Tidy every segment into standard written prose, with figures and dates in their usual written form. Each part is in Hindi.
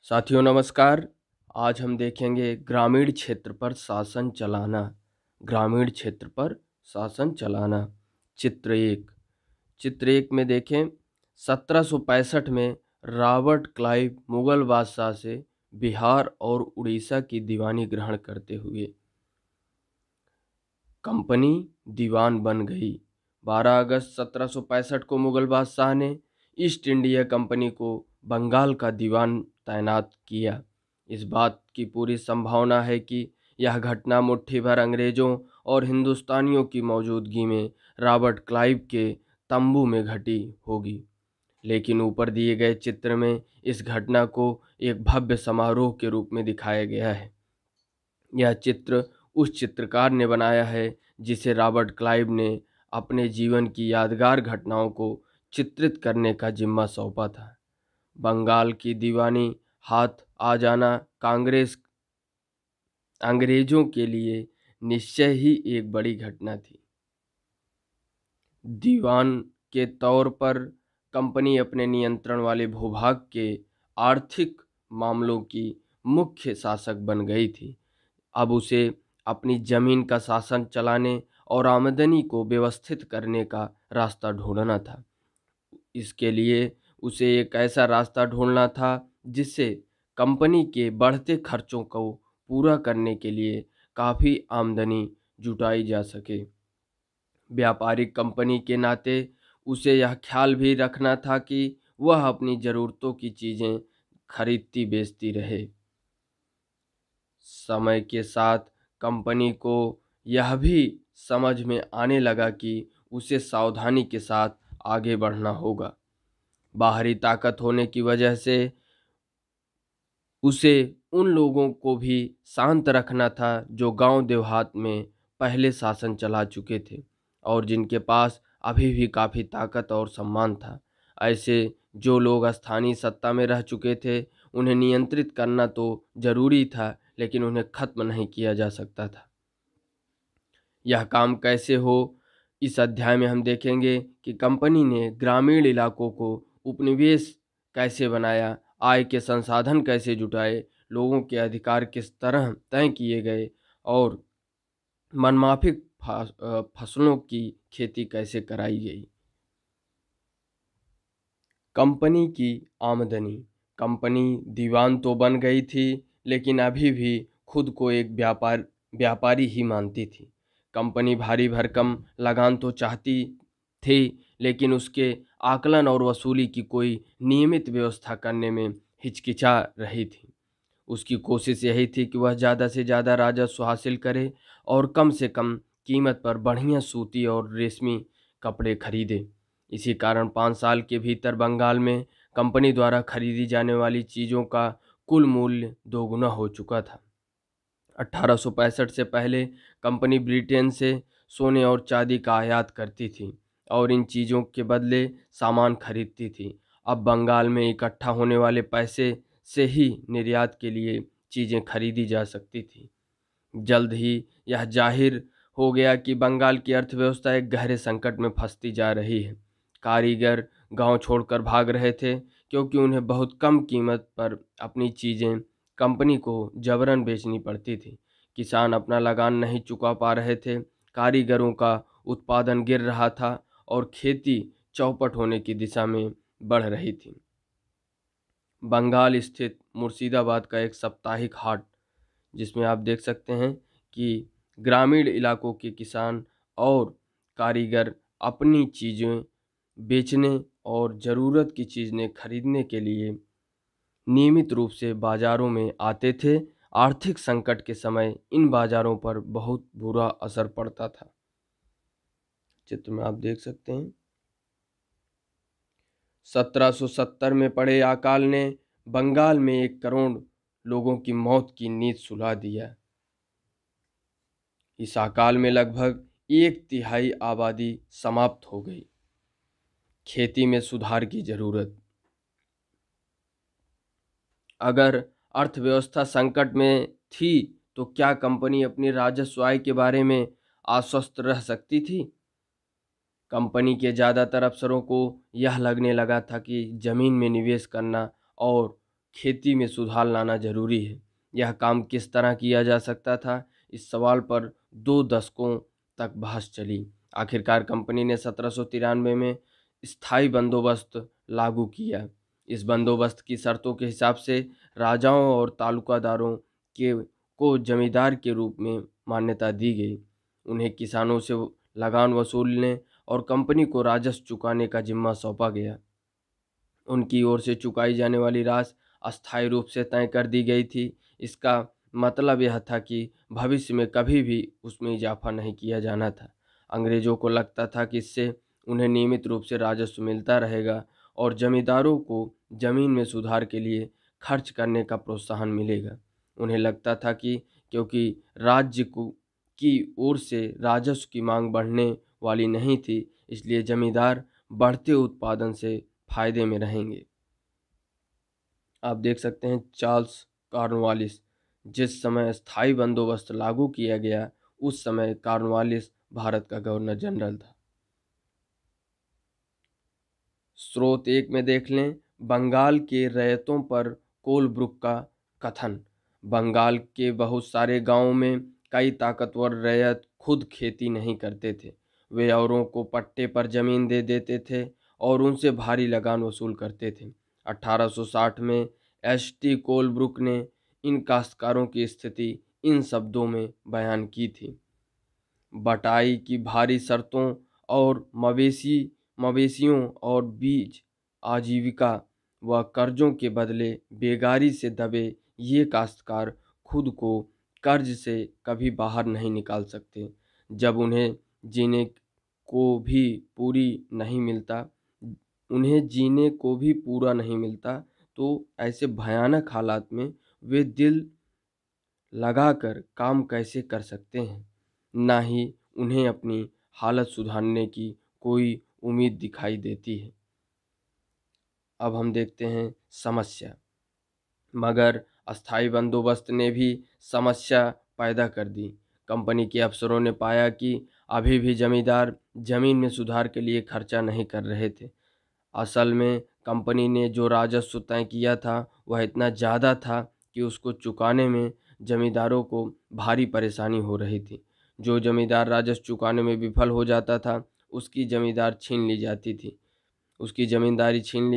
साथियों नमस्कार। आज हम देखेंगे ग्रामीण क्षेत्र पर शासन चलाना। ग्रामीण क्षेत्र पर शासन चलाना। चित्र एक में देखें, 1765 में रॉबर्ट क्लाइव मुगल बादशाह से बिहार और उड़ीसा की दीवानी ग्रहण करते हुए कंपनी दीवान बन गई। 12 अगस्त 1765 को मुगल बादशाह ने ईस्ट इंडिया कंपनी को बंगाल का दीवान तैनात किया। इस बात की पूरी संभावना है कि यह घटना मुट्ठी भर अंग्रेजों और हिंदुस्तानियों की मौजूदगी में रॉबर्ट क्लाइव के तंबू में घटी होगी, लेकिन ऊपर दिए गए चित्र में इस घटना को एक भव्य समारोह के रूप में दिखाया गया है। यह चित्र उस चित्रकार ने बनाया है जिसे रॉबर्ट क्लाइव ने अपने जीवन की यादगार घटनाओं को चित्रित करने का जिम्मा सौंपा था। बंगाल की दीवानी हाथ आ जाना अंग्रेजों के लिए निश्चय ही एक बड़ी घटना थी। दीवान के तौर पर कंपनी अपने नियंत्रण वाले भूभाग के आर्थिक मामलों की मुख्य शासक बन गई थी। अब उसे अपनी जमीन का शासन चलाने और आमदनी को व्यवस्थित करने का रास्ता ढूंढना था। इसके लिए उसे एक ऐसा रास्ता ढूंढना था जिससे कंपनी के बढ़ते खर्चों को पूरा करने के लिए काफ़ी आमदनी जुटाई जा सके। व्यापारिक कंपनी के नाते उसे यह ख्याल भी रखना था कि वह अपनी ज़रूरतों की चीज़ें खरीदती बेचती रहे। समय के साथ कंपनी को यह भी समझ में आने लगा कि उसे सावधानी के साथ आगे बढ़ना होगा। बाहरी ताकत होने की वजह से उसे उन लोगों को भी शांत रखना था जो गांव देहात में पहले शासन चला चुके थे और जिनके पास अभी भी काफ़ी ताकत और सम्मान था। ऐसे जो लोग स्थानीय सत्ता में रह चुके थे उन्हें नियंत्रित करना तो जरूरी था, लेकिन उन्हें खत्म नहीं किया जा सकता था। यह काम कैसे हो, इस अध्याय में हम देखेंगे कि कंपनी ने ग्रामीण इलाकों को उपनिवेश कैसे बनाया, आय के संसाधन कैसे जुटाए, लोगों के अधिकार किस तरह तय किए गए और मनमाफिक फसलों की खेती कैसे कराई गई। कंपनी की आमदनी। कंपनी दीवान तो बन गई थी, लेकिन अभी भी खुद को एक व्यापारी ही मानती थी। कंपनी भारी भरकम लगान तो चाहती थी, लेकिन उसके आकलन और वसूली की कोई नियमित व्यवस्था करने में हिचकिचा रही थी। उसकी कोशिश यही थी कि वह ज़्यादा से ज़्यादा राजस्व हासिल करे और कम से कम कीमत पर बढ़िया सूती और रेशमी कपड़े खरीदे। इसी कारण 5 साल के भीतर बंगाल में कंपनी द्वारा खरीदी जाने वाली चीज़ों का कुल मूल्य दोगुना हो चुका था। 1865 से पहले कंपनी ब्रिटेन से सोने और चांदी का आयात करती थी और इन चीज़ों के बदले सामान खरीदती थी। अब बंगाल में इकट्ठा होने वाले पैसे से ही निर्यात के लिए चीज़ें खरीदी जा सकती थी। जल्द ही यह जाहिर हो गया कि बंगाल की अर्थव्यवस्था एक गहरे संकट में फंसती जा रही है। कारीगर गांव छोड़कर भाग रहे थे क्योंकि उन्हें बहुत कम कीमत पर अपनी चीज़ें कंपनी को जबरन बेचनी पड़ती थी। किसान अपना लगान नहीं चुका पा रहे थे, कारीगरों का उत्पादन गिर रहा था और खेती चौपट होने की दिशा में बढ़ रही थी। बंगाल स्थित मुर्शिदाबाद का एक साप्ताहिक हाट, जिसमें आप देख सकते हैं कि ग्रामीण इलाकों के किसान और कारीगर अपनी चीज़ें बेचने और ज़रूरत की चीज़ें खरीदने के लिए नियमित रूप से बाज़ारों में आते थे। आर्थिक संकट के समय इन बाज़ारों पर बहुत बुरा असर पड़ता था। चित्र में आप देख सकते हैं 1770 में पड़े अकाल ने बंगाल में 1 करोड़ लोगों की मौत की नींद सुला दिया। इस अकाल में लगभग 1/3 आबादी समाप्त हो गई। खेती में सुधार की जरूरत। अगर अर्थव्यवस्था संकट में थी तो क्या कंपनी अपनी राजस्व आय के बारे में आश्वस्त रह सकती थी? कंपनी के ज़्यादातर अफसरों को यह लगने लगा था कि जमीन में निवेश करना और खेती में सुधार लाना जरूरी है। यह काम किस तरह किया जा सकता था, इस सवाल पर 2 दशकों तक बहस चली। आखिरकार कंपनी ने 1793 में स्थायी बंदोबस्त लागू किया। इस बंदोबस्त की शर्तों के हिसाब से राजाओं और तालुकादारों के को जमींदार के रूप में मान्यता दी गई। उन्हें किसानों से लगान वसूलने और कंपनी को राजस्व चुकाने का जिम्मा सौंपा गया। उनकी ओर से चुकाई जाने वाली राशि अस्थायी रूप से तय कर दी गई थी। इसका मतलब यह था कि भविष्य में कभी भी उसमें इजाफा नहीं किया जाना था। अंग्रेजों को लगता था कि इससे उन्हें नियमित रूप से राजस्व मिलता रहेगा और जमींदारों को जमीन में सुधार के लिए खर्च करने का प्रोत्साहन मिलेगा। उन्हें लगता था कि क्योंकि राज्य को की ओर से राजस्व की मांग बढ़ने वाली नहीं थी, इसलिए जमींदार बढ़ते उत्पादन से फायदे में रहेंगे। आप देख सकते हैं चार्ल्स कॉर्नवालिस। जिस समय स्थायी बंदोबस्त लागू किया गया, उस समय कॉर्नवालिस भारत का गवर्नर जनरल था। स्रोत 1 में देख लें, बंगाल के रैयतों पर कोलब्रुक का कथन। बंगाल के बहुत सारे गांवों में कई ताकतवर रैयत खुद खेती नहीं करते थे। वे औरों को पट्टे पर जमीन दे देते थे और उनसे भारी लगान वसूल करते थे। 1860 में एस.टी. कोलब्रुक ने इन काश्तकारों की स्थिति इन शब्दों में बयान की थी। बटाई की भारी शर्तों और मवेशियों और बीज आजीविका व कर्जों के बदले बेगारी से दबे ये काश्तकार खुद को कर्ज से कभी बाहर नहीं निकाल सकते। जब उन्हें जीने को भी पूरा नहीं मिलता, तो ऐसे भयानक हालात में वे दिल लगाकर काम कैसे कर सकते हैं। ना ही उन्हें अपनी हालत सुधारने की कोई उम्मीद दिखाई देती है। अब हम देखते हैं समस्या। मगर अस्थायी बंदोबस्त ने भी समस्या पैदा कर दी। कंपनी के अफसरों ने पाया कि अभी भी जमींदार जमीन में सुधार के लिए खर्चा नहीं कर रहे थे। असल में कंपनी ने जो राजस्व तय किया था वह इतना ज़्यादा था कि उसको चुकाने में जमींदारों को भारी परेशानी हो रही थी। जो जमींदार राजस्व चुकाने में विफल हो जाता था, उसकी ज़मींदारी छीन ली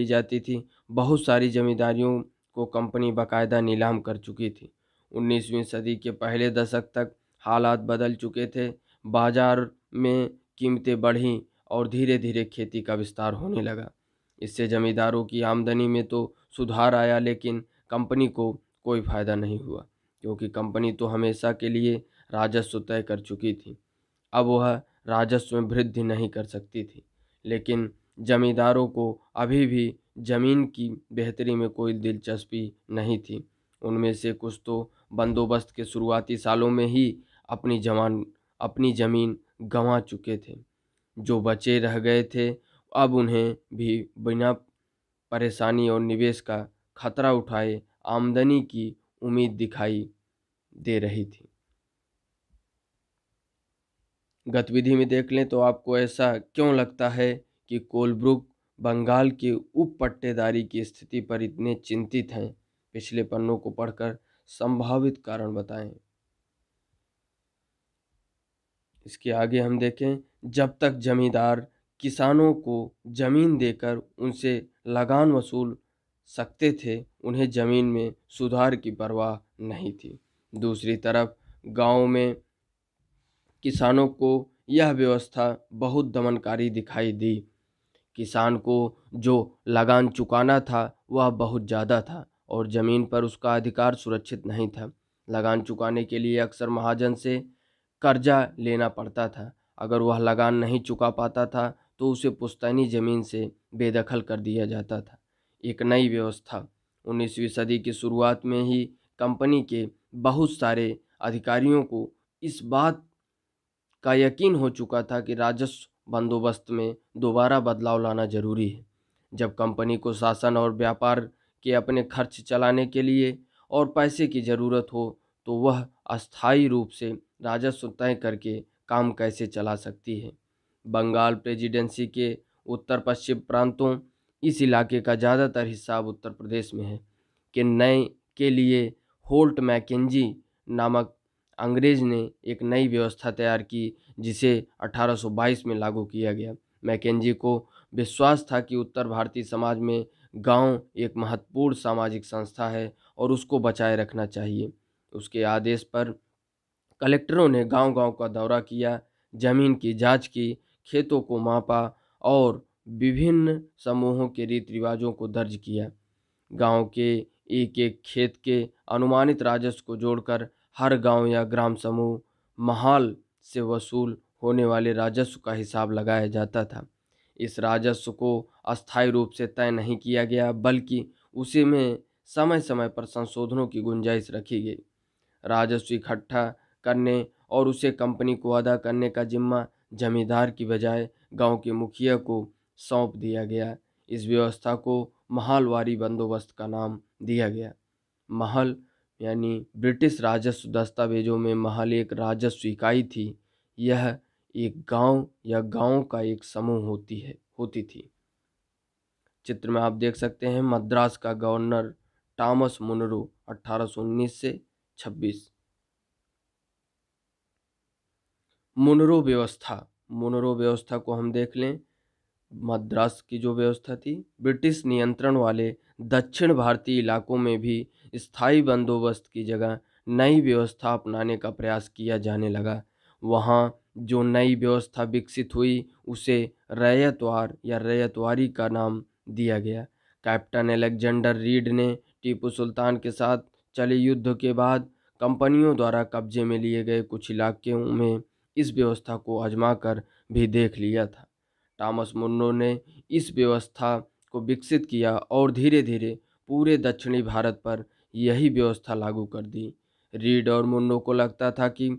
जाती थी। बहुत सारी ज़मींदारियों को कंपनी बाकायदा नीलाम कर चुकी थी। 19वीं सदी के पहले दशक तक हालात बदल चुके थे। बाजार में कीमतें बढ़ीं और धीरे धीरे खेती का विस्तार होने लगा। इससे जमींदारों की आमदनी में तो सुधार आया, लेकिन कंपनी को कोई फायदा नहीं हुआ, क्योंकि कंपनी तो हमेशा के लिए राजस्व तय कर चुकी थी। अब वह राजस्व में वृद्धि नहीं कर सकती थी। लेकिन जमींदारों को अभी भी जमीन की बेहतरी में कोई दिलचस्पी नहीं थी। उनमें से कुछ तो बंदोबस्त के शुरुआती सालों में ही अपनी ज़मीन गंवा चुके थे। जो बचे रह गए थे, अब उन्हें भी बिना परेशानी और निवेश का खतरा उठाए आमदनी की उम्मीद दिखाई दे रही थी। गतिविधि में देख लें तो आपको ऐसा क्यों लगता है कि कोलब्रुक बंगाल के उप पट्टेदारी की स्थिति पर इतने चिंतित हैं? पिछले पन्नों को पढ़कर संभावित कारण बताएं। इसके आगे हम देखें, जब तक जमींदार किसानों को जमीन देकर उनसे लगान वसूल सकते थे, उन्हें जमीन में सुधार की परवाह नहीं थी। दूसरी तरफ गांव में किसानों को यह व्यवस्था बहुत दमनकारी दिखाई दी। किसान को जो लगान चुकाना था वह बहुत ज़्यादा था और ज़मीन पर उसका अधिकार सुरक्षित नहीं था। लगान चुकाने के लिए अक्सर महाजन से कर्जा लेना पड़ता था। अगर वह लगान नहीं चुका पाता था तो उसे पुश्तैनी ज़मीन से बेदखल कर दिया जाता था। एक नई व्यवस्था 19वीं सदी की शुरुआत में ही कंपनी के बहुत सारे अधिकारियों को इस बात का यकीन हो चुका था कि राजस्व बंदोबस्त में दोबारा बदलाव लाना जरूरी है। जब कंपनी को शासन और व्यापार के अपने खर्च चलाने के लिए और पैसे की ज़रूरत हो, तो वह अस्थायी रूप से राजस्व तय करके काम कैसे चला सकती है। बंगाल प्रेसिडेंसी के उत्तर पश्चिम प्रांतों, इस इलाके का ज़्यादातर हिस्सा अब उत्तर प्रदेश में है। के लिए होल्ट मैकेंजी नामक अंग्रेज ने एक नई व्यवस्था तैयार की, जिसे 1822 में लागू किया गया। मैकेंजी को विश्वास था कि उत्तर भारतीय समाज में गांव एक महत्वपूर्ण सामाजिक संस्था है और उसको बचाए रखना चाहिए। उसके आदेश पर कलेक्टरों ने गांव-गांव का दौरा किया, जमीन की जांच की, खेतों को मापा और विभिन्न समूहों के रीति रिवाजों को दर्ज किया। गांव के एक एक खेत के अनुमानित राजस्व को जोड़कर हर गांव या ग्राम समूह महाल से वसूल होने वाले राजस्व का हिसाब लगाया जाता था। इस राजस्व को अस्थायी रूप से तय नहीं किया गया, बल्कि उसी में समय समय पर संशोधनों की गुंजाइश रखी गई। राजस्व इकट्ठा करने और उसे कंपनी को अदा करने का जिम्मा जमींदार की बजाय गांव के मुखिया को सौंप दिया गया। इस व्यवस्था को महलवारी बंदोबस्त का नाम दिया गया। महल यानी ब्रिटिश राजस्व दस्तावेजों में महल एक राजस्व इकाई थी। यह एक गांव या गांवों का एक समूह होती थी। चित्र में आप देख सकते हैं मद्रास का गवर्नर टॉमस मुनरो 1819 से 26। मुनरो व्यवस्था को हम देख लें। मद्रास की जो व्यवस्था थी, ब्रिटिश नियंत्रण वाले दक्षिण भारतीय इलाकों में भी स्थायी बंदोबस्त की जगह नई व्यवस्था अपनाने का प्रयास किया जाने लगा। वहाँ जो नई व्यवस्था विकसित हुई उसे रैयतवार या रैयतवारी का नाम दिया गया। कैप्टन अलेक्जेंडर रीड ने टीपू सुल्तान के साथ चले युद्ध के बाद कंपनियों द्वारा कब्जे में लिए गए कुछ इलाकों में इस व्यवस्था को आजमा कर भी देख लिया था। टॉमस मुन्रो ने इस व्यवस्था को विकसित किया और धीरे धीरे पूरे दक्षिणी भारत पर यही व्यवस्था लागू कर दी। रीड और मुन्रो को लगता था कि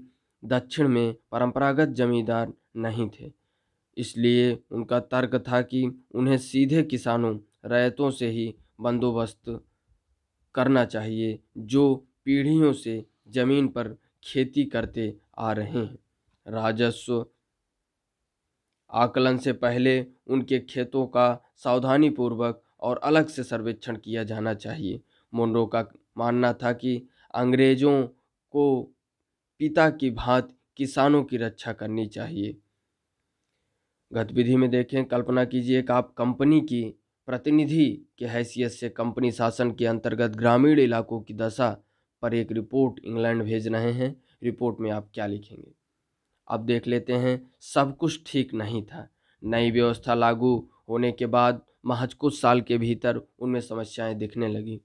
दक्षिण में परंपरागत जमींदार नहीं थे, इसलिए उनका तर्क था कि उन्हें सीधे किसानों रैयतों से ही बंदोबस्त करना चाहिए, जो पीढ़ियों से जमीन पर खेती करते आ रहे हैं। राजस्व आकलन से पहले उनके खेतों का सावधानीपूर्वक और अलग से सर्वेक्षण किया जाना चाहिए। मुनरो का मानना था कि अंग्रेजों को पिता की भांति किसानों की रक्षा करनी चाहिए। गतिविधि में देखें, कल्पना कीजिए कि आप कंपनी की प्रतिनिधि की हैसियत से कंपनी शासन के अंतर्गत ग्रामीण इलाकों की दशा पर एक रिपोर्ट इंग्लैंड भेज रहे हैं। रिपोर्ट में आप क्या लिखेंगे? अब देख लेते हैं। सब कुछ ठीक नहीं था। नई व्यवस्था लागू होने के बाद महज कुछ साल के भीतर उनमें समस्याएं दिखने लगी।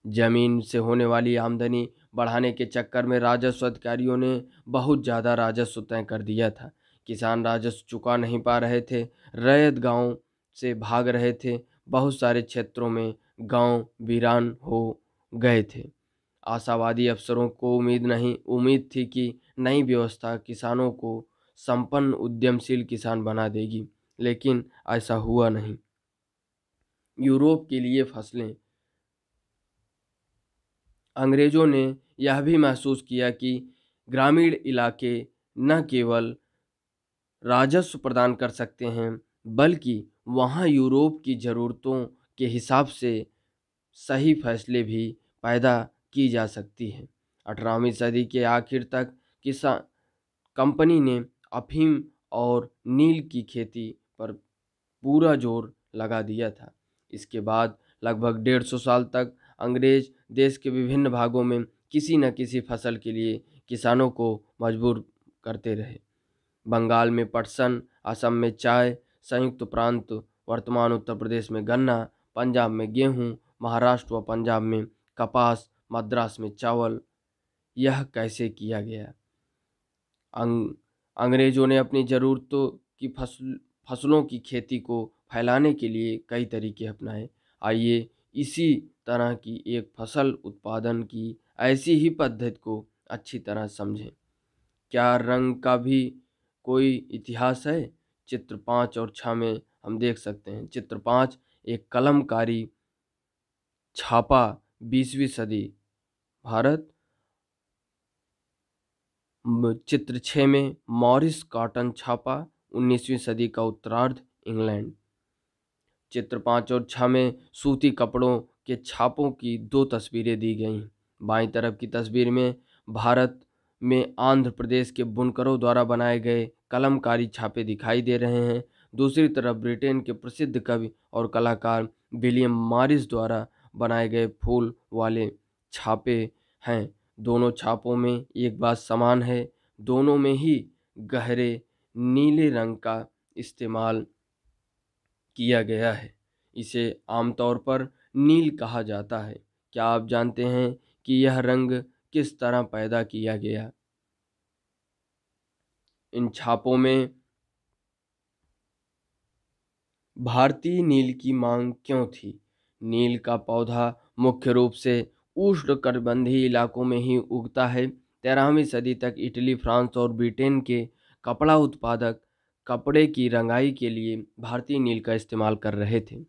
जमीन से होने वाली आमदनी बढ़ाने के चक्कर में राजस्व अधिकारियों ने बहुत ज़्यादा राजस्व तय कर दिया था। किसान राजस्व चुका नहीं पा रहे थे, रैयत गांव से भाग रहे थे। बहुत सारे क्षेत्रों में गांव वीरान हो गए थे। आशावादी अफसरों को उम्मीद थी कि नई व्यवस्था किसानों को संपन्न उद्यमशील किसान बना देगी, लेकिन ऐसा हुआ नहीं। यूरोप के लिए फसलें। अंग्रेजों ने यह भी महसूस किया कि ग्रामीण इलाके न केवल राजस्व प्रदान कर सकते हैं, बल्कि वहाँ यूरोप की ज़रूरतों के हिसाब से सही फैसले भी पैदा की जा सकती है। 18वीं सदी के आखिर तक किसान कंपनी ने अफीम और नील की खेती पर पूरा जोर लगा दिया था। इसके बाद लगभग 150 साल तक अंग्रेज देश के विभिन्न भागों में किसी न किसी फसल के लिए किसानों को मजबूर करते रहे। बंगाल में पटसन, असम में चाय, संयुक्त प्रांत वर्तमान उत्तर प्रदेश में गन्ना, पंजाब में गेहूं, महाराष्ट्र व पंजाब में कपास, मद्रास में चावल। यह कैसे किया गया? अंग्रेजों ने अपनी ज़रूरतों की फसलों की खेती को फैलाने के लिए कई तरीके अपनाए। आइए इसी तरह की एक फसल उत्पादन की ऐसी ही पद्धति को अच्छी तरह समझें। क्या रंग का भी कोई इतिहास है? चित्र 5 और 6 में हम देख सकते हैं। चित्र 5 एक कलमकारी छापा 20वीं सदी भारत। चित्र 6 में मॉरिस कॉटन छापा 19वीं सदी का उत्तरार्ध इंग्लैंड। चित्र 5 और 6 में सूती कपड़ों के छापों की दो तस्वीरें दी गई। बाईं तरफ की तस्वीर में भारत में आंध्र प्रदेश के बुनकरों द्वारा बनाए गए कलमकारी छापे दिखाई दे रहे हैं। दूसरी तरफ ब्रिटेन के प्रसिद्ध कवि और कलाकार विलियम मॉरिस द्वारा बनाए गए फूल वाले छापे हैं। दोनों छापों में एक बात समान है, दोनों में ही गहरे नीले रंग का इस्तेमाल किया गया है। इसे आमतौर पर नील कहा जाता है। क्या आप जानते हैं कि यह रंग किस तरह पैदा किया गया? इन छापों में भारतीय नील की मांग क्यों थी? नील का पौधा मुख्य रूप से उष्णकटिबंधीय इलाकों में ही उगता है। 13वीं सदी तक इटली, फ्रांस और ब्रिटेन के कपड़ा उत्पादक कपड़े की रंगाई के लिए भारतीय नील का इस्तेमाल कर रहे थे।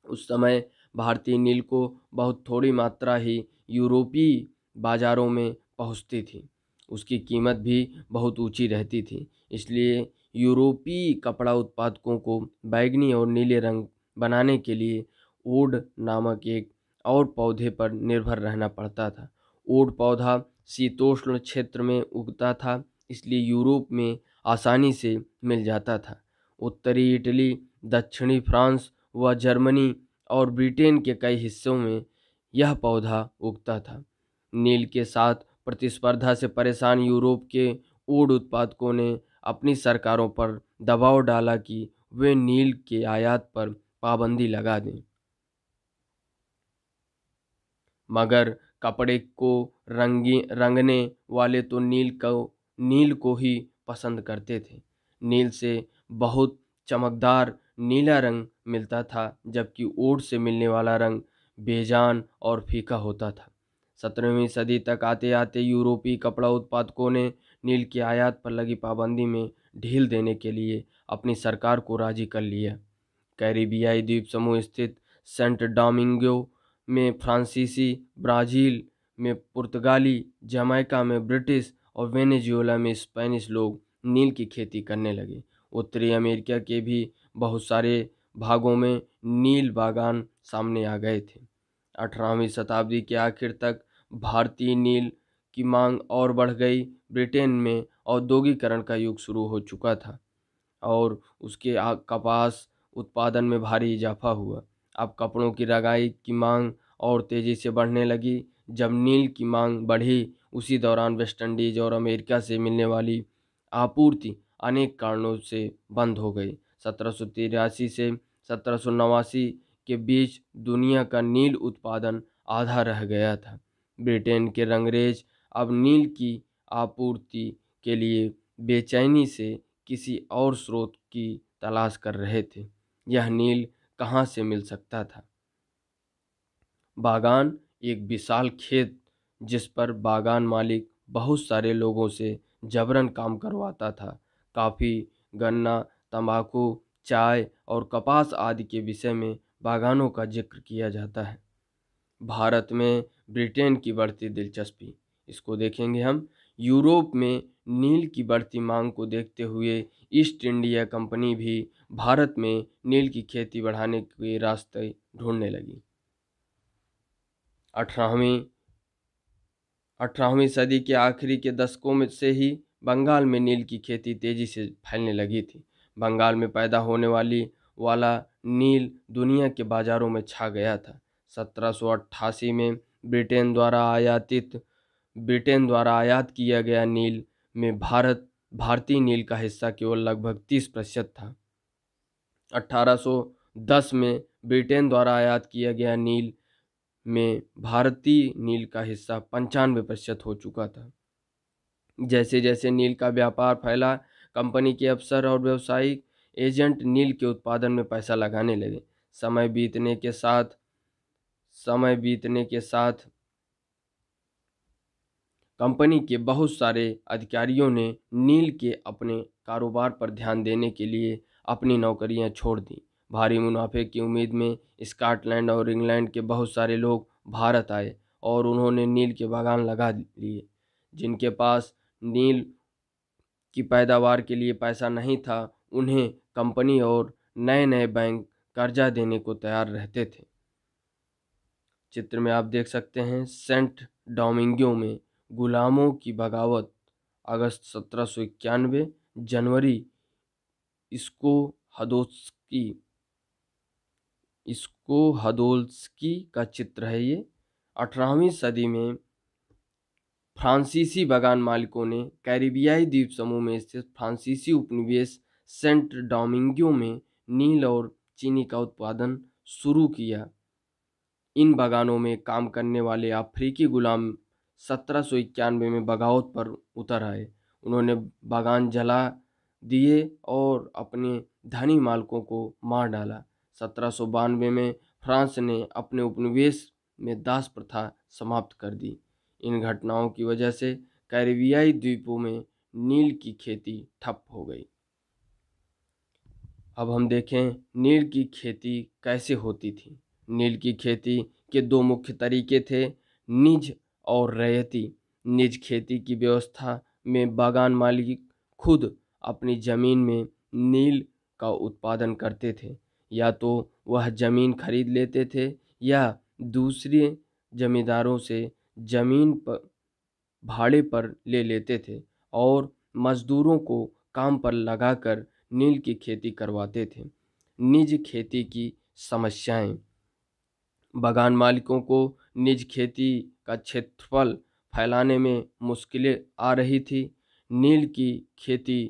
उस समय भारतीय नील को बहुत थोड़ी मात्रा ही यूरोपीय बाजारों में पहुंचती थी। उसकी कीमत भी बहुत ऊंची रहती थी, इसलिए यूरोपीय कपड़ा उत्पादकों को बैंगनी और नीले रंग बनाने के लिए ऊड नामक एक और पौधे पर निर्भर रहना पड़ता था। ऊड पौधा शीतोष्ण क्षेत्र में उगता था, इसलिए यूरोप में आसानी से मिल जाता था। उत्तरी इटली, दक्षिणी फ्रांस व जर्मनी और ब्रिटेन के कई हिस्सों में यह पौधा उगता था। नील के साथ प्रतिस्पर्धा से परेशान यूरोप के ऊड उत्पादकों ने अपनी सरकारों पर दबाव डाला कि वे नील के आयात पर पाबंदी लगा दें। मगर कपड़े को रंगने वाले तो नील को ही पसंद करते थे। नील से बहुत चमकदार नीला रंग मिलता था, जबकि ऊड से मिलने वाला रंग बेजान और फीका होता था। 17वीं सदी तक आते आते यूरोपीय कपड़ा उत्पादकों ने नील की आयात पर लगी पाबंदी में ढील देने के लिए अपनी सरकार को राजी कर लिया। कैरिबियाई द्वीप समूह स्थित सेंट डोमिंगो में फ्रांसीसी, ब्राज़ील में पुर्तगाली, जमैका में ब्रिटिश और वेनेजुएला में स्पेनिश लोग नील की खेती करने लगे। उत्तरी अमेरिका के भी बहुत सारे भागों में नील बागान सामने आ गए थे। 18वीं शताब्दी के आखिर तक भारतीय नील की मांग और बढ़ गई। ब्रिटेन में औद्योगिकरण का युग शुरू हो चुका था और उसके कपास उत्पादन में भारी इजाफा हुआ। अब कपड़ों की रंगाई की मांग और तेज़ी से बढ़ने लगी। जब नील की मांग बढ़ी, उसी दौरान वेस्ट इंडीज और अमेरिका से मिलने वाली आपूर्ति अनेक कारणों से बंद हो गई। 1783 से 1789 के बीच दुनिया का नील उत्पादन आधा रह गया था। ब्रिटेन के रंगरेज अब नील की आपूर्ति के लिए बेचैनी से किसी और स्रोत की तलाश कर रहे थे। यह नील कहाँ से मिल सकता था? बागान एक विशाल खेत जिस पर बागान मालिक बहुत सारे लोगों से जबरन काम करवाता था। कॉफ़ी, गन्ना, तंबाकू, चाय और कपास आदि के विषय में बागानों का जिक्र किया जाता है। भारत में ब्रिटेन की बढ़ती दिलचस्पी, इसको देखेंगे हम। यूरोप में नील की बढ़ती मांग को देखते हुए ईस्ट इंडिया कंपनी भी भारत में नील की खेती बढ़ाने के रास्ते ढूंढने लगी। 18वीं सदी के आखिरी के दशकों में से ही बंगाल में नील की खेती तेजी से फैलने लगी थी। बंगाल में पैदा होने वाला नील दुनिया के बाजारों में छा गया था। 1788 में ब्रिटेन द्वारा आयात किया गया नील में भारतीय नील का हिस्सा केवल लगभग 30% था। 1810 में ब्रिटेन द्वारा आयात किया गया नील में भारतीय नील का हिस्सा 95% हो चुका था। जैसे जैसे नील का व्यापार फैला, कंपनी के अफसर और व्यावसायिक एजेंट नील के उत्पादन में पैसा लगाने लगे। समय बीतने के साथ कंपनी के बहुत सारे अधिकारियों ने नील के अपने कारोबार पर ध्यान देने के लिए अपनी नौकरियां छोड़ दी। भारी मुनाफे की उम्मीद में स्कॉटलैंड और इंग्लैंड के बहुत सारे लोग भारत आए और उन्होंने नील के बागान लगा लिए। जिनके पास नील की पैदावार के लिए पैसा नहीं था, उन्हें कंपनी और नए नए बैंक कर्जा देने को तैयार रहते थे। चित्र में आप देख सकते हैं सेंट डोमिंगो में गुलामों की बगावत, अगस्त 1791, जनवरी इसको हदोस्की इसको हदोल्स्की का चित्र है। ये 18वीं सदी में फ्रांसीसी बगान मालिकों ने कैरिबियाई द्वीप समूह में स्थित फ्रांसीसी उपनिवेश सेंट डोमिंगो में नील और चीनी का उत्पादन शुरू किया। इन बगानों में काम करने वाले अफ्रीकी गुलाम 1791 में बगावत पर उतर आए। उन्होंने बागान जला दिए और अपने धनी मालिकों को मार डाला। 1792 में फ्रांस ने अपने उपनिवेश में दास प्रथा समाप्त कर दी। इन घटनाओं की वजह से कैरिबियाई द्वीपों में नील की खेती ठप हो गई। अब हम देखें नील की खेती कैसे होती थी। नील की खेती के दो मुख्य तरीके थे, निज और रैयती। निज खेती की व्यवस्था में बागान मालिक खुद अपनी जमीन में नील का उत्पादन करते थे। या तो वह जमीन खरीद लेते थे या दूसरे जमींदारों से जमीन पर भाड़े पर ले लेते थे और मजदूरों को काम पर लगाकर नील की खेती करवाते थे। निज खेती की समस्याएं। बागान मालिकों को निज खेती का क्षेत्रफल फैलाने में मुश्किलें आ रही थी। नील की खेती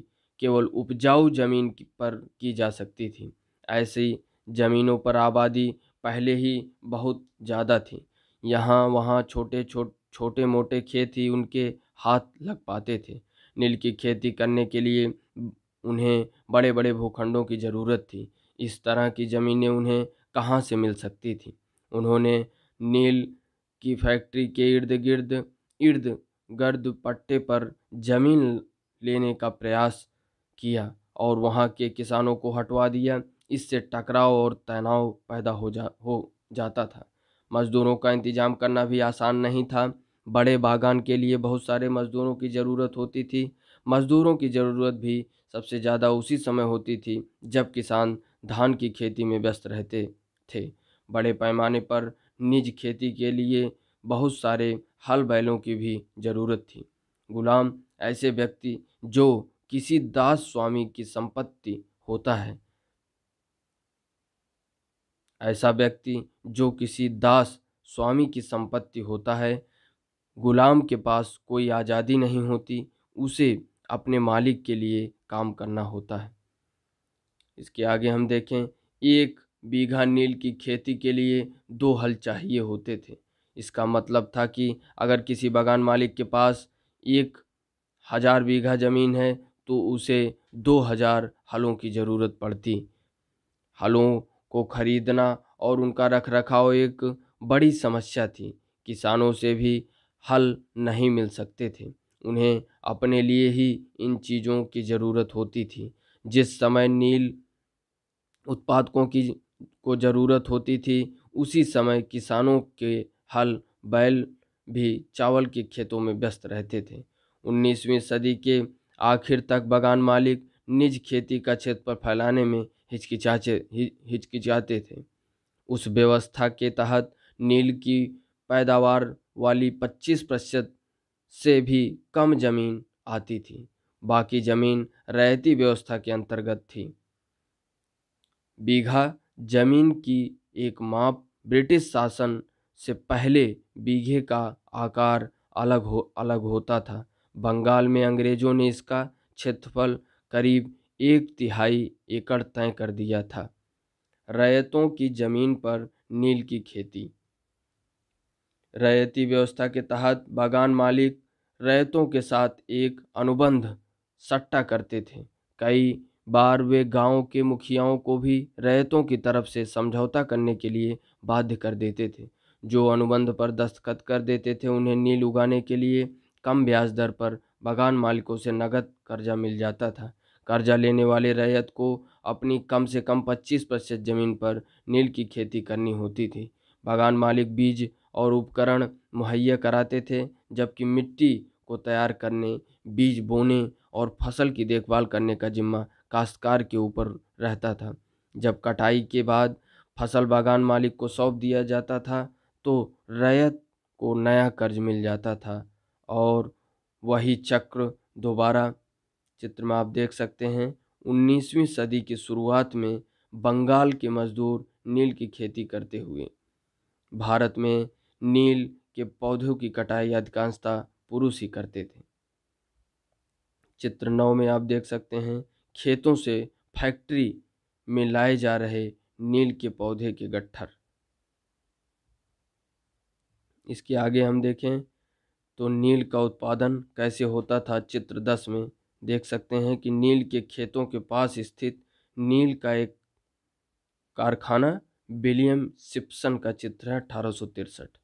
केवल उपजाऊ जमीन पर की जा सकती थी। ऐसी जमीनों पर आबादी पहले ही बहुत ज़्यादा थी। यहाँ वहाँ छोटे मोटे खेत ही उनके हाथ लग पाते थे। नील की खेती करने के लिए उन्हें बड़े बड़े भूखंडों की ज़रूरत थी। इस तरह की ज़मीनें उन्हें कहाँ से मिल सकती थी। उन्होंने नील की फैक्ट्री के इर्द गर्द पट्टे पर जमीन लेने का प्रयास किया और वहाँ के किसानों को हटवा दिया। इससे टकराव और तनाव पैदा हो जाता था। मजदूरों का इंतजाम करना भी आसान नहीं था। बड़े बागान के लिए बहुत सारे मजदूरों की ज़रूरत होती थी। मजदूरों की ज़रूरत भी सबसे ज़्यादा उसी समय होती थी जब किसान धान की खेती में व्यस्त रहते थे। बड़े पैमाने पर निज खेती के लिए बहुत सारे हल बैलों की भी ज़रूरत थी। गुलाम ऐसे व्यक्ति जो किसी दास स्वामी की संपत्ति होता है। ऐसा व्यक्ति जो किसी दास स्वामी की संपत्ति होता है। गुलाम के पास कोई आज़ादी नहीं होती, उसे अपने मालिक के लिए काम करना होता है। इसके आगे हम देखें, 1 बीघा नील की खेती के लिए 2 हल चाहिए होते थे। इसका मतलब था कि अगर किसी बागान मालिक के पास 1000 बीघा ज़मीन है तो उसे 2000 हलों की ज़रूरत पड़ती। हलों को खरीदना और उनका रखरखाव एक बड़ी समस्या थी। किसानों से भी हल नहीं मिल सकते थे। उन्हें अपने लिए ही इन चीज़ों की ज़रूरत होती थी। जिस समय नील उत्पादकों को ज़रूरत होती थी, उसी समय किसानों के हल बैल भी चावल के खेतों में व्यस्त रहते थे। 19वीं सदी के आखिर तक बागान मालिक निज खेती का क्षेत्र फैलाने में हिचकिचाते थे। उस व्यवस्था के तहत नील की पैदावार वाली 25% से भी कम जमीन आती थी। बाकी जमीन रैयती व्यवस्था के अंतर्गत थी। बीघा जमीन की एक माप ब्रिटिश शासन से पहले बीघे का आकार अलग होता था। बंगाल में अंग्रेजों ने इसका क्षेत्रफल करीब 1/3 एकड़ तय कर दिया था। रैयतों की जमीन पर नील की खेती। रैयती व्यवस्था के तहत बागान मालिक रैयतों के साथ एक अनुबंध सट्टा करते थे। कई बार वे गांव के मुखियाओं को भी रैयतों की तरफ से समझौता करने के लिए बाध्य कर देते थे। जो अनुबंध पर दस्तखत कर देते थे उन्हें नील उगाने के लिए कम ब्याज दर पर बागान मालिकों से नगद कर्जा मिल जाता था। कर्जा लेने वाले रैयत को अपनी कम से कम 25% जमीन पर नील की खेती करनी होती थी। बागान मालिक बीज और उपकरण मुहैया कराते थे, जबकि मिट्टी को तैयार करने, बीज बोने और फसल की देखभाल करने का जिम्मा काश्तकार के ऊपर रहता था। जब कटाई के बाद फसल बागान मालिक को सौंप दिया जाता था, तो रैयत को नया कर्ज मिल जाता था। और वही चक्र दोबारा चित्र में आप देख सकते हैं। 19वीं सदी की शुरुआत में बंगाल के मजदूर नील की खेती करते हुए भारत में नील के पौधों की कटाई अधिकांशतः पुरुष ही करते थे। चित्र 9 में आप देख सकते हैं खेतों से फैक्ट्री में लाए जा रहे नील के पौधे के गट्ठर। इसके आगे हम देखें तो नील का उत्पादन कैसे होता था। चित्र 10 में देख सकते हैं कि नील के खेतों के पास स्थित नील का एक कारखाना विलियम सिप्सन का चित्र है 1863।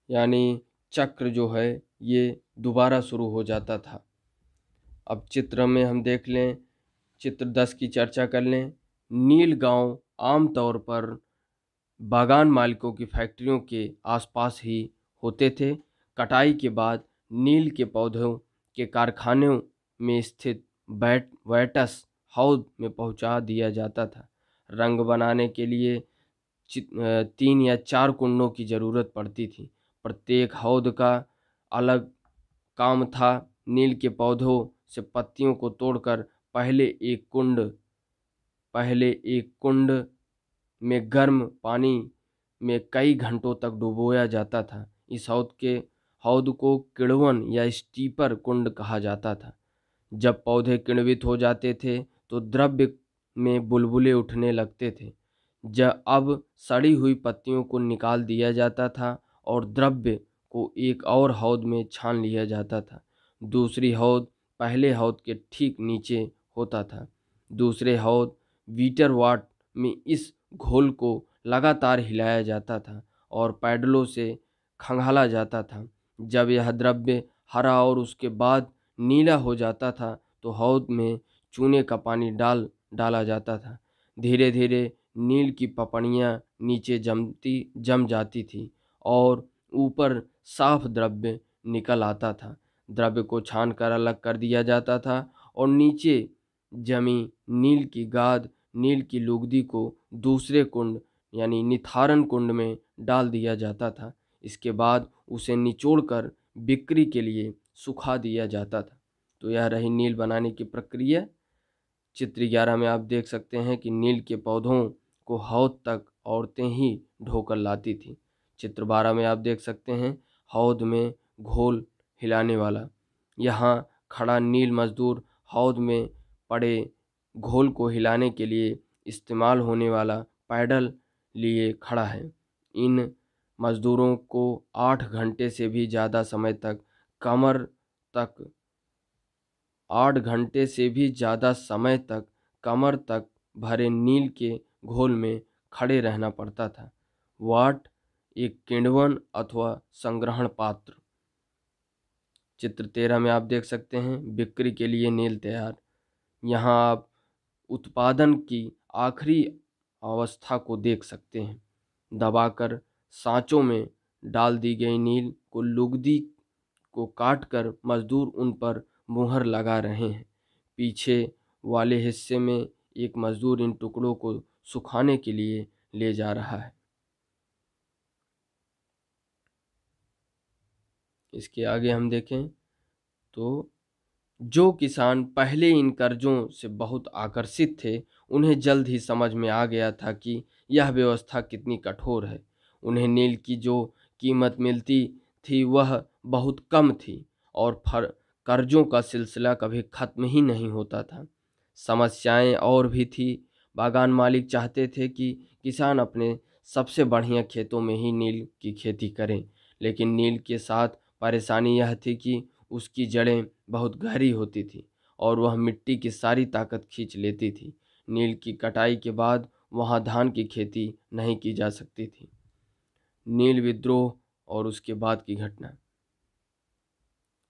यानी चक्र जो है ये दोबारा शुरू हो जाता था। अब चित्र में हम देख लें, चित्र 10 की चर्चा कर लें। नील गांव आमतौर पर बागान मालिकों की फैक्ट्रियों के आसपास ही होते थे। कटाई के बाद नील के पौधों के कारखानों में स्थित वेटस हौद में पहुंचा दिया जाता था। रंग बनाने के लिए 3 या 4 कुंडों की ज़रूरत पड़ती थी। प्रत्येक हौद का अलग काम था। नील के पौधों से पत्तियों को तोड़कर पहले एक कुंड में गर्म पानी में कई घंटों तक डुबोया जाता था। इस हौद को किण्वन या स्टीपर कुंड कहा जाता था। जब पौधे किण्वित हो जाते थे तो द्रव्य में बुलबुले उठने लगते थे। जब अब सड़ी हुई पत्तियों को निकाल दिया जाता था और द्रव्य को एक और हौद में छान लिया जाता था। दूसरी हौद पहले हौद के ठीक नीचे होता था। दूसरे हौद वीटर वाट में इस घोल को लगातार हिलाया जाता था और पैडलों से खंगाला जाता था। जब यह द्रव्य हरा और उसके बाद नीला हो जाता था तो हौद में चूने का पानी डाला जाता था। धीरे धीरे नील की पपड़ियाँ नीचे जम जाती थी और ऊपर साफ द्रव्य निकल आता था। द्रव्य को छानकर अलग कर दिया जाता था और नीचे जमी नील की गाद, नील की लुगदी को दूसरे कुंड यानी निथारण कुंड में डाल दिया जाता था। इसके बाद उसे निचोड़कर बिक्री के लिए सुखा दिया जाता था। तो यह रही नील बनाने की प्रक्रिया। चित्र 11 में आप देख सकते हैं कि नील के पौधों को हौद तक औरतें ही ढोकर लाती थी। चित्र 12 में आप देख सकते हैं हौद में घोल हिलाने वाला। यहाँ खड़ा नील मजदूर हौद में पड़े घोल को हिलाने के लिए इस्तेमाल होने वाला पैडल लिए खड़ा है। इन मजदूरों को 8 घंटे से भी ज़्यादा समय तक कमर तक भरे नील के घोल में खड़े रहना पड़ता था। वाट एक किण्वन अथवा संग्रहण पात्र। चित्र 13 में आप देख सकते हैं बिक्री के लिए नील तैयार। यहाँ आप उत्पादन की आखिरी अवस्था को देख सकते हैं। दबाकर सांचों में डाल दी गई नील को लुगदी को काटकर मजदूर उन पर मुहर लगा रहे हैं। पीछे वाले हिस्से में एक मजदूर इन टुकड़ों को सुखाने के लिए ले जा रहा है। इसके आगे हम देखें तो जो किसान पहले इन कर्जों से बहुत आकर्षित थे, उन्हें जल्द ही समझ में आ गया था कि यह व्यवस्था कितनी कठोर है। उन्हें नील की जो कीमत मिलती थी वह बहुत कम थी और कर्जों का सिलसिला कभी खत्म ही नहीं होता था। समस्याएं और भी थी। बागान मालिक चाहते थे कि किसान अपने सबसे बढ़िया खेतों में ही नील की खेती करें, लेकिन नील के साथ परेशानी यह थी कि उसकी जड़ें बहुत गहरी होती थी और वह मिट्टी की सारी ताकत खींच लेती थी। नील की कटाई के बाद वहाँ धान की खेती नहीं की जा सकती थी। नील विद्रोह और उसके बाद की घटना।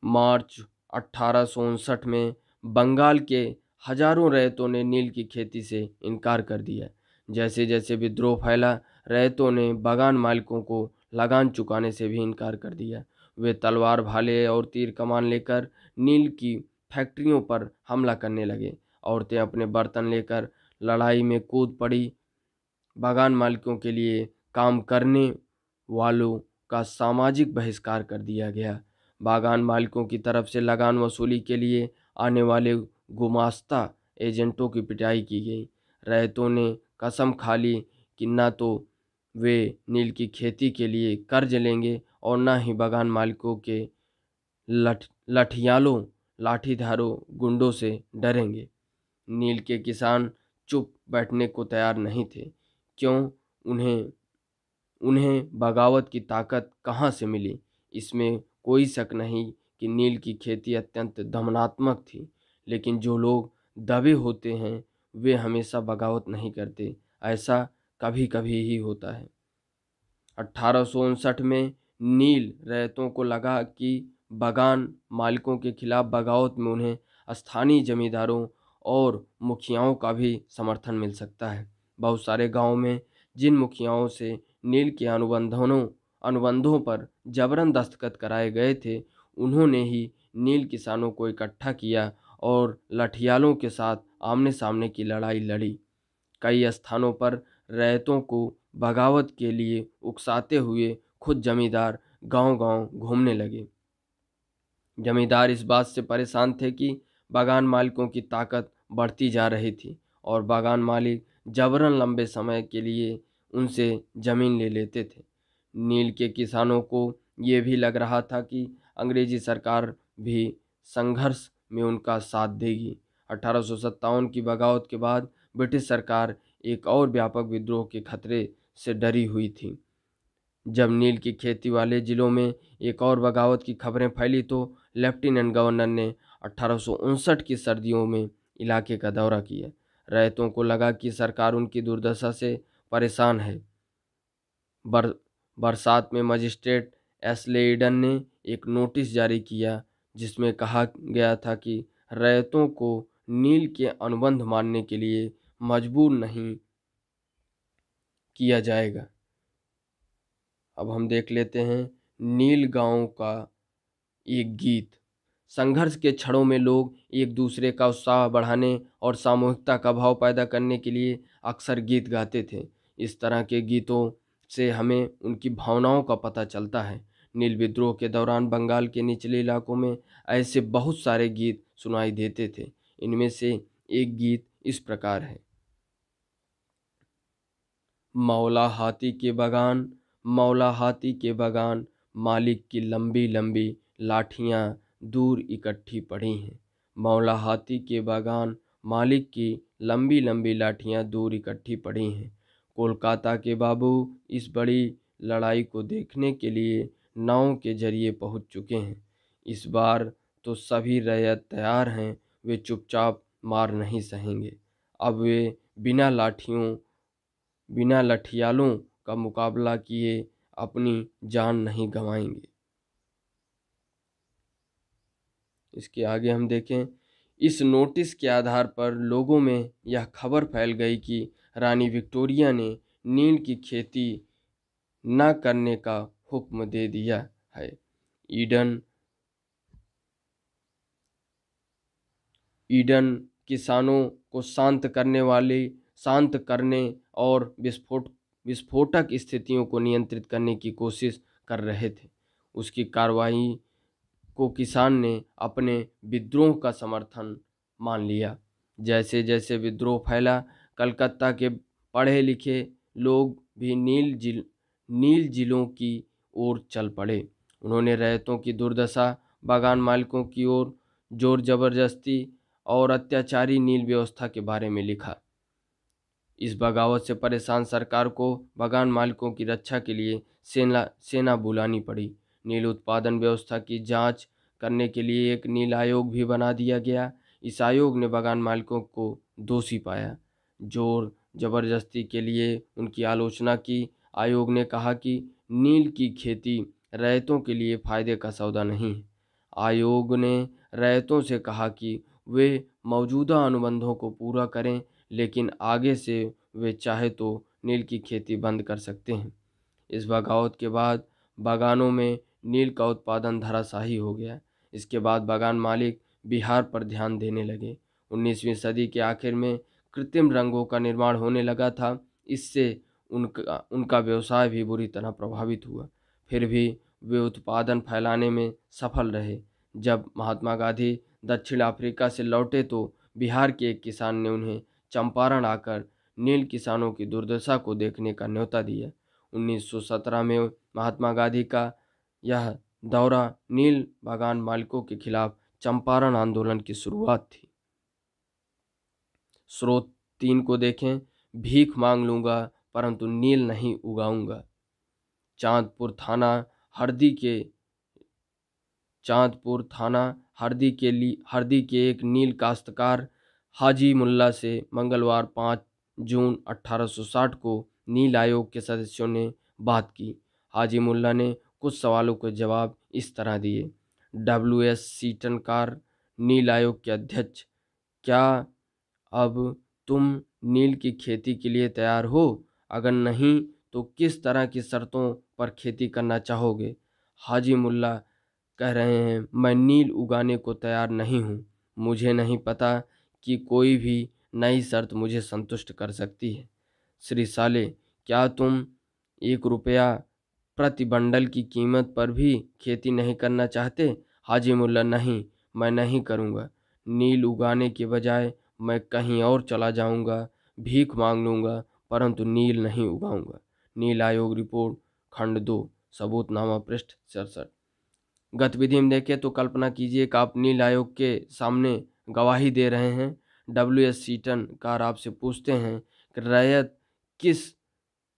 मार्च 1859 में बंगाल के हजारों रैयतों ने नील की खेती से इनकार कर दिया। जैसे जैसे विद्रोह फैला, रैयतों ने बागान मालिकों को लगान चुकाने से भी इनकार कर दिया। वे तलवार भाले और तीर कमान लेकर नील की फैक्ट्रियों पर हमला करने लगे औरतें अपने बर्तन लेकर लड़ाई में कूद पड़ी। बागान मालिकों के लिए काम करने वालों का सामाजिक बहिष्कार कर दिया गया। बागान मालिकों की तरफ से लगान वसूली के लिए आने वाले गुमास्ता एजेंटों की पिटाई की गई। रैयतों ने कसम खा ली कि न तो वे नील की खेती के लिए कर्ज लेंगे और न ही बागान मालिकों के लठियालों लाठीधारों गुंडों से डरेंगे। नील के किसान चुप बैठने को तैयार नहीं थे। क्यों? उन्हें उन्हें बगावत की ताकत कहाँ से मिली? इसमें कोई शक नहीं कि नील की खेती अत्यंत दमनात्मक थी, लेकिन जो लोग दबे होते हैं वे हमेशा बगावत नहीं करते। ऐसा कभी कभी ही होता है। 1859 में नील रैयतों को लगा कि बागान मालिकों के खिलाफ बगावत में उन्हें स्थानीय जमींदारों और मुखियाओं का भी समर्थन मिल सकता है। बहुत सारे गांवों में जिन मुखियाओं से नील के अनुबंधों पर जबरन दस्तखत कराए गए थे, उन्होंने ही नील किसानों को इकट्ठा किया और लठियालों के साथ आमने सामने की लड़ाई लड़ी। कई स्थानों पर रैयतों को बगावत के लिए उकसाते हुए खुद जमींदार गांव-गांव घूमने लगे। जमींदार इस बात से परेशान थे कि बागान मालिकों की ताकत बढ़ती जा रही थी और बागान मालिक जबरन लंबे समय के लिए उनसे ज़मीन ले लेते थे। नील के किसानों को ये भी लग रहा था कि अंग्रेजी सरकार भी संघर्ष में उनका साथ देगी। 1857 की बगावत के बाद ब्रिटिश सरकार एक और व्यापक विद्रोह के खतरे से डरी हुई थी। जब नील की खेती वाले जिलों में एक और बगावत की खबरें फैली तो लेफ्टिनेंट गवर्नर ने 1859 की सर्दियों में इलाके का दौरा किया। रैयतों को लगा कि सरकार उनकी दुर्दशा से परेशान है। बरसात में मजिस्ट्रेट एस्लेइडन ने एक नोटिस जारी किया जिसमें कहा गया था कि रैयतों को नील के अनुबंध मानने के लिए मजबूर नहीं किया जाएगा। अब हम देख लेते हैं नील गांव का एक गीत। संघर्ष के क्षणों में लोग एक दूसरे का उत्साह बढ़ाने और सामूहिकता का भाव पैदा करने के लिए अक्सर गीत गाते थे। इस तरह के गीतों से हमें उनकी भावनाओं का पता चलता है। नील विद्रोह के दौरान बंगाल के निचले इलाकों में ऐसे बहुत सारे गीत सुनाई देते थे। इनमें से एक गीत इस प्रकार है। मौला हाथी के बगान, मौला हाथी के बगान, मालिक की लंबी लंबी लाठियाँ दूर इकट्ठी पड़ी हैं। मौला हाथी के बगान, मालिक की लंबी लंबी लाठियाँ दूर इकट्ठी पड़ी हैं। कोलकाता के बाबू इस बड़ी लड़ाई को देखने के लिए नाव के जरिए पहुंच चुके हैं। इस बार तो सभी रैयत तैयार हैं। वे चुपचाप मार नहीं सहेंगे। अब वे बिना लठियालों का मुकाबला किए अपनी जान नहीं गंवाएंगे। इसके आगे हम देखें। इस नोटिस के आधार पर लोगों में यह खबर फैल गई कि रानी विक्टोरिया ने नील की खेती न करने का हुक्म दे दिया है। ईडन किसानों को शांत करने और विस्फोटक स्थितियों को नियंत्रित करने की कोशिश कर रहे थे। उसकी कार्रवाई को किसान ने अपने विद्रोह का समर्थन मान लिया। जैसे जैसे विद्रोह फैला, कलकत्ता के पढ़े लिखे लोग भी नील जिलों की ओर चल पड़े। उन्होंने रैयतों की दुर्दशा, बागान मालिकों की ओर जोर जबरदस्ती और अत्याचारी नील व्यवस्था के बारे में लिखा। इस बगावत से परेशान सरकार को बागान मालिकों की रक्षा के लिए सेना बुलानी पड़ी। नील उत्पादन व्यवस्था की जांच करने के लिए एक नील आयोग भी बना दिया गया। इस आयोग ने बागान मालिकों को दोषी पाया, जोर जबरदस्ती के लिए उनकी आलोचना की। आयोग ने कहा कि नील की खेती रैयतों के लिए फायदे का सौदा नहीं है। आयोग ने रैयतों से कहा कि वे मौजूदा अनुबंधों को पूरा करें, लेकिन आगे से वे चाहे तो नील की खेती बंद कर सकते हैं। इस बगावत के बाद बागानों में नील का उत्पादन धराशायी हो गया। इसके बाद बागान मालिक बिहार पर ध्यान देने लगे। 19वीं सदी के आखिर में कृत्रिम रंगों का निर्माण होने लगा था। इससे उनका व्यवसाय भी बुरी तरह प्रभावित हुआ। फिर भी वे उत्पादन फैलाने में सफल रहे। जब महात्मा गांधी दक्षिण अफ्रीका से लौटे तो बिहार के एक किसान ने उन्हें चंपारण आकर नील किसानों की दुर्दशा को देखने का न्योता दिया। 1917 में महात्मा गांधी का यह दौरा नील बागान मालिकों के खिलाफ चंपारण आंदोलन की शुरुआत थी। स्रोत 3 को देखें। भीख मांग लूंगा परंतु नील नहीं उगाऊंगा। चांदपुर थाना हरदी के एक नील काश्तकार हाजी मुल्ला से मंगलवार 5 जून 1860 को नील आयोग के सदस्यों ने बात की। हाजी मुल्ला ने कुछ सवालों के जवाब इस तरह दिए। WS सीटनकार, नील आयोग के अध्यक्ष, क्या अब तुम नील की खेती के लिए तैयार हो? अगर नहीं तो किस तरह की शर्तों पर खेती करना चाहोगे? हाजी मुल्ला कह रहे हैं, मैं नील उगाने को तैयार नहीं हूँ। मुझे नहीं पता कि कोई भी नई शर्त मुझे संतुष्ट कर सकती है। श्री साले, क्या तुम 1 रुपया प्रति बंडल की कीमत पर भी खेती नहीं करना चाहते? हाजी मुल्ला, नहीं, मैं नहीं करूँगा। नील उगाने के बजाय मैं कहीं और चला जाऊँगा, भीख मांग लूँगा परंतु नील नहीं उगाऊँगा। नील आयोग रिपोर्ट खंड 2 सबूतनामा पृष्ठ 67। गतिविधि में देखें तो कल्पना कीजिए कि आप नील आयोग के सामने गवाही दे रहे हैं। WS सीटनकार आपसे पूछते हैं कि रैयत किस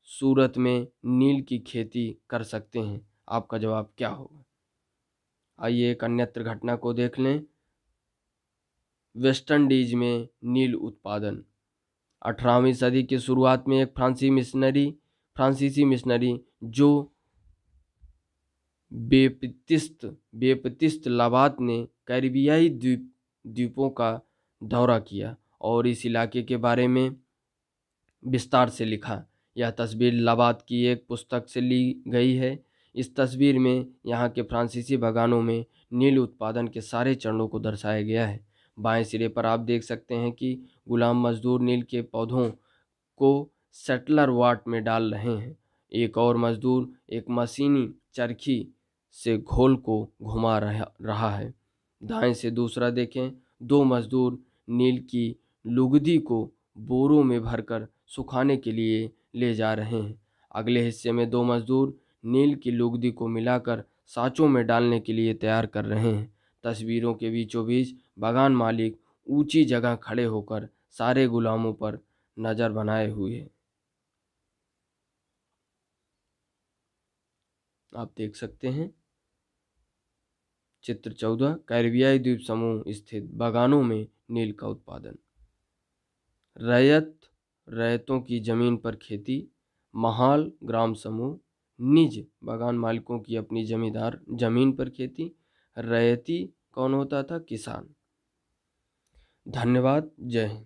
सूरत में नील की खेती कर सकते हैं? आपका जवाब क्या होगा? आइए एक अन्यत्र घटना को देख लें। वेस्ट इंडीज में नील उत्पादन। 18वीं सदी की शुरुआत में एक फ्रांसीसी मिशनरी जो बेपतिस्त लाबात ने कैरिबियाई द्वीपों का दौरा किया और इस इलाके के बारे में विस्तार से लिखा। यह तस्वीर लाबात की एक पुस्तक से ली गई है। इस तस्वीर में यहाँ के फ्रांसीसी बागानों में नील उत्पादन के सारे चरणों को दर्शाया गया है। बाएं सिरे पर आप देख सकते हैं कि गुलाम मजदूर नील के पौधों को सेटलर वाट में डाल रहे हैं। एक और मजदूर एक मशीनी चरखी से घोल को घुमा रहा है। दाएं से दूसरा देखें। 2 मजदूर नील की लुगदी को बोरों में भरकर सुखाने के लिए ले जा रहे हैं। अगले हिस्से में 2 मजदूर नील की लुगदी को मिलाकर साँचों में डालने के लिए तैयार कर रहे हैं। तस्वीरों के बीचों बीच बागान मालिक ऊंची जगह खड़े होकर सारे गुलामों पर नजर बनाए हुए हैं। आप देख सकते हैं चित्र 14। कैरिबियाई द्वीप समूह स्थित बागानों में नील का उत्पादन। रैयतों की जमीन पर खेती। महाल ग्राम समूह निज बागान मालिकों की अपनी जमीन पर खेती। रैयती कौन होता था? किसान। धन्यवाद। जय हिंद।